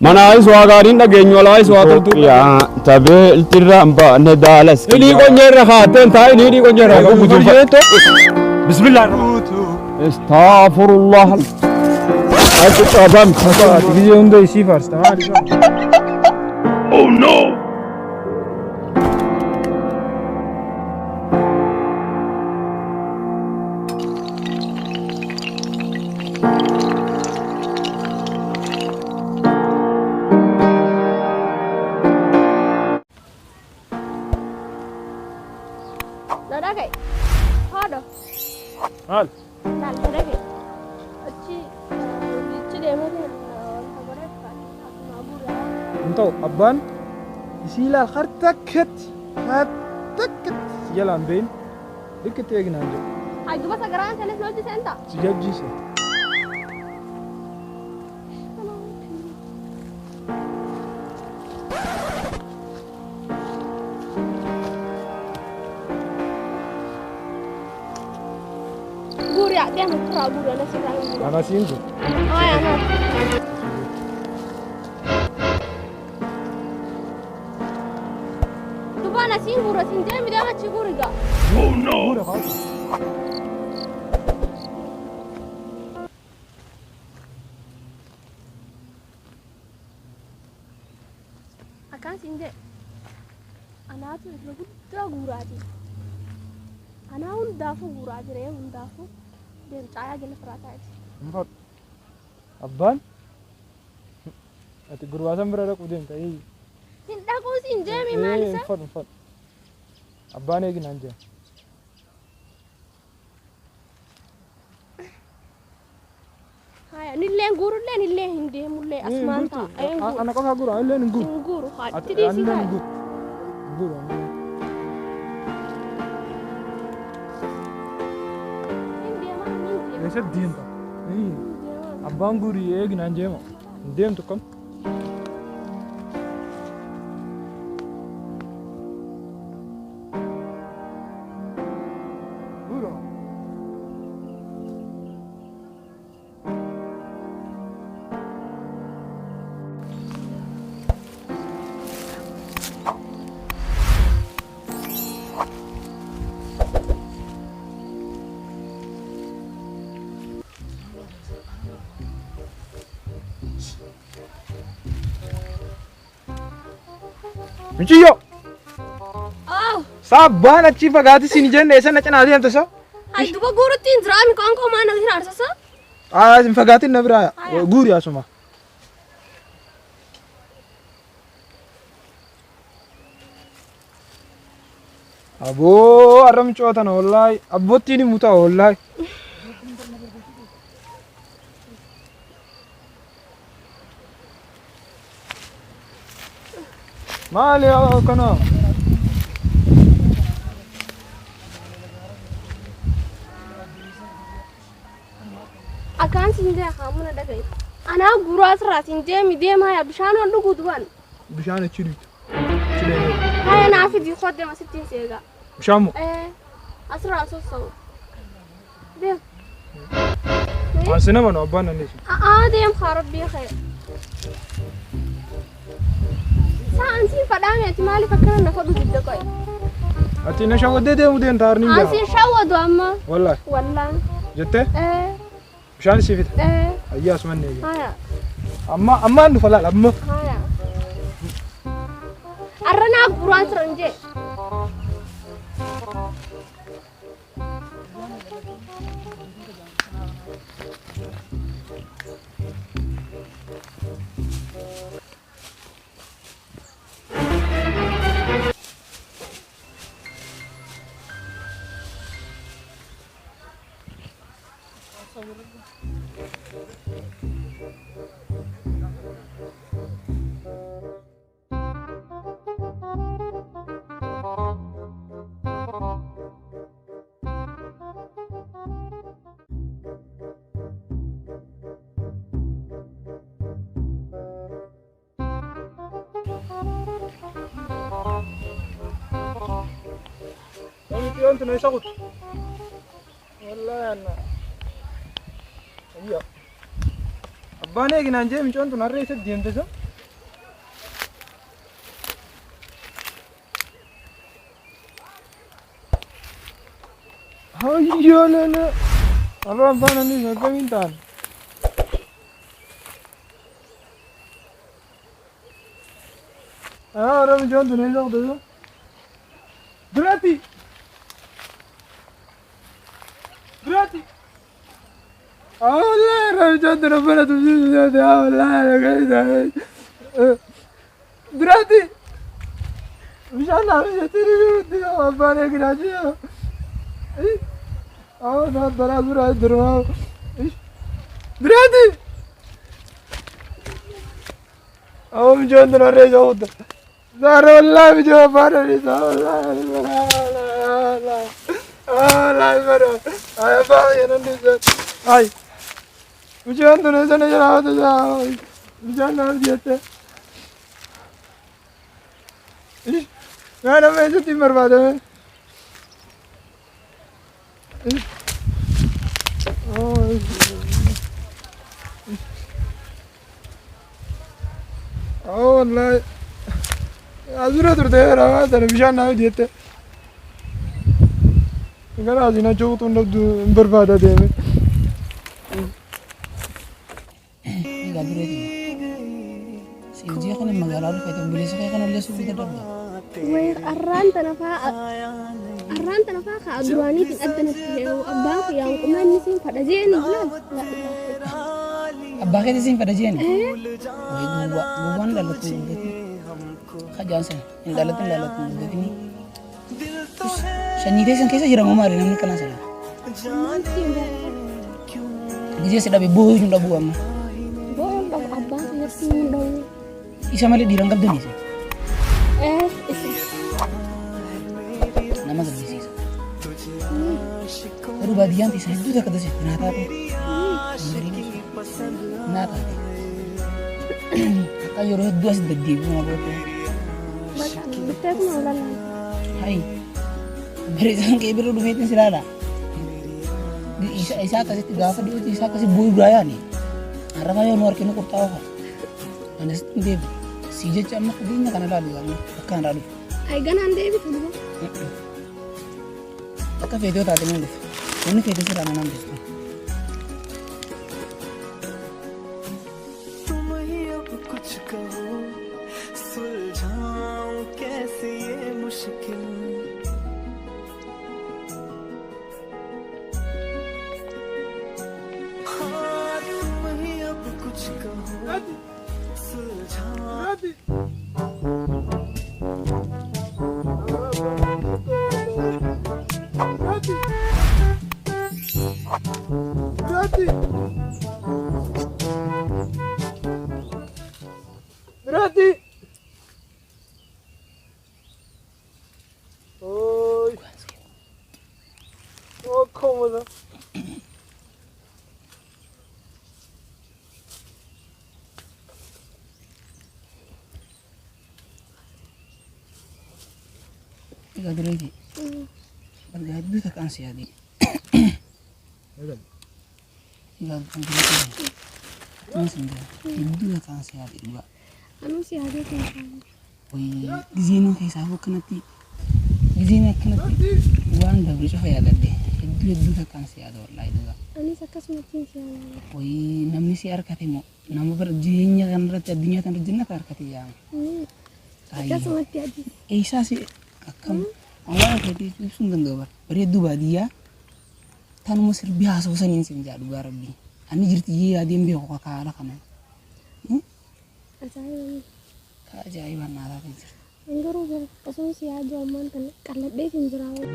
Manais wagarin dageenyu alais watutu ya tabe iltiramba nadalas ini konjera khaten ta ini konjera bujuto bismillah astaghfirullah aku tabam خلاص تيجي عنده شيء فارس تمام oh no هل انتو ابان يسيلا خرتكت خرتكت يلا بين دكت يا جنان هاي بس اقرا انت ليش لوجي انت سجاجي سي غوري اعطيها ترى غوري انا سيبها انا سينجو يا انا انا سين غوري سين دائما دائما تشغوري قا oh no غوري خلاص akan sinde anatu isla gudda gurati ana hundafu gurati re hundafu dem caya gele frataati مفضل ابان ati gurwaasan bira dhaqu deemta sin dhaquu sin deemi maalisa مفضل abbaan eeginaan jee haya nilleen guurulleen illee hin deemullee asmaanta ana qofa guru illeen hin guru guru haatti diisi illeen hin guru eessa deemta abbaan gurii eeginaan jeema hin deemtu kam Michiyo! Oh! Sabbaan achi fagaati siin jenne eessa na cinaa deemta sa? Hai duba guurutti hin jiraami koonkoo maana hiraarsa sa? Sin fagaatiin na biraa guuri asuma. Aboo har'a micootana wallaahi abbootiin himu ta'a wallaahi. Maali kana? Akan sinde hamuna dagai. Ana guru asra sinde mi deema ya bishaan ol dhugu duban. Bishaan achi Haya na fi di khodde ma sittin seega. bishaan moo? Asra sosso. Dem. Asina mana abbaan nanneessu. Dem kharabbi khair. Ansi fadame ati mali fakkana na fadu didda koy Ati na shawadde deemu deemta harni jaa. Ansi shawadu amma Wallahi. wallahi Jette? Bishaan si fite. Ayyaas manne. Haya Amma andu falal amma. haya arrana buruan seranje أنت نشغل والله أنا أيوة أباني أجي نانجي من شو أنت نرى يسد ديم تسا Hayyo lele. Arraan faana ni akkamiin ta'an. Arraan ijoon tun eessa qoteessa? Biraatti! Biraatti! Wallahi arraan ijoon tun abbana tumsiisu taate wallahi akkamiin ta'an. Biraatti! Bishaan laafii jettee ni jirutti abbaan eeginaa jiru. Nah, beras beras derma. Berarti. Jangan terlalu jauh. Zarullah bijak pada ni. Allah. Ayah bawa yang nanti. Ay. Jangan terlalu jauh. Jangan nanti jatuh. Mana macam timur pada. والله أزورة تردي راه هذا بيجان ناوي ديته قال هذه نجوت ونبدو بربادة ديمي إيه قادر يدي سيجي خلنا مقالة فايتة بوليس خلنا اللي سوف يتدرب وين أران تنفاق أدواني في أدنى أباك يا أمان نسين فدجين لا أباك نسين فدجين وين بوان دالت مدتي خجان سن إن دالت مدتي شنيدة سن كيسة جرام ماري نمني كنا سلا ديجي سيدا بيبوه جندا بوه أما بوه أباك نسين دو إيش مالي ديرانغاب دني سي nama terbisi. Baru badian ti saya juga kata sih, nata apa? Nata. Kakak yoroh dua sudah di rumah aku. Betul malah. Hai. Beri sang kayak biru duit ni silala. Di isa kasih tiga apa di isa kasih bui beraya nih. Arah kayo luar kini kurtawa kan. Anda sendiri. Sijil cama kudinya karena lalu kan, akan lalu. Aigan ande itu dulu. Akka video tadi nih, ini video sih rana nanti. Berarti. Oi. Oh, cómodo. Ikaw dulu lagi. Berlihat dulu tak ansi adi. Ikaw kan dulu lagi. Ansi dah. Ibu tak ansi adi dua. Anu sih ada kan. Wih, gizino kayak sahu kenati. Gizino kenati. Wan dah berusaha ya gede. Ibu tak ansi adi wallahi dua. Ani sakas mati sih. Wih, namni si arkatimo. Nama berjinya kan rata dunia kan rejena kan arkati yang. Sakas mati aja. Isa sih akam. Allah kati sundan dobar. Beri dua dia. Tan musir biasa usanin senja dua rabbi. Ani jirti ya dia mbio kakala kana. Ajaib. Keajaiban nada itu. Enggak, kasih sih aja aman kan. Kalau deh sih jerawat.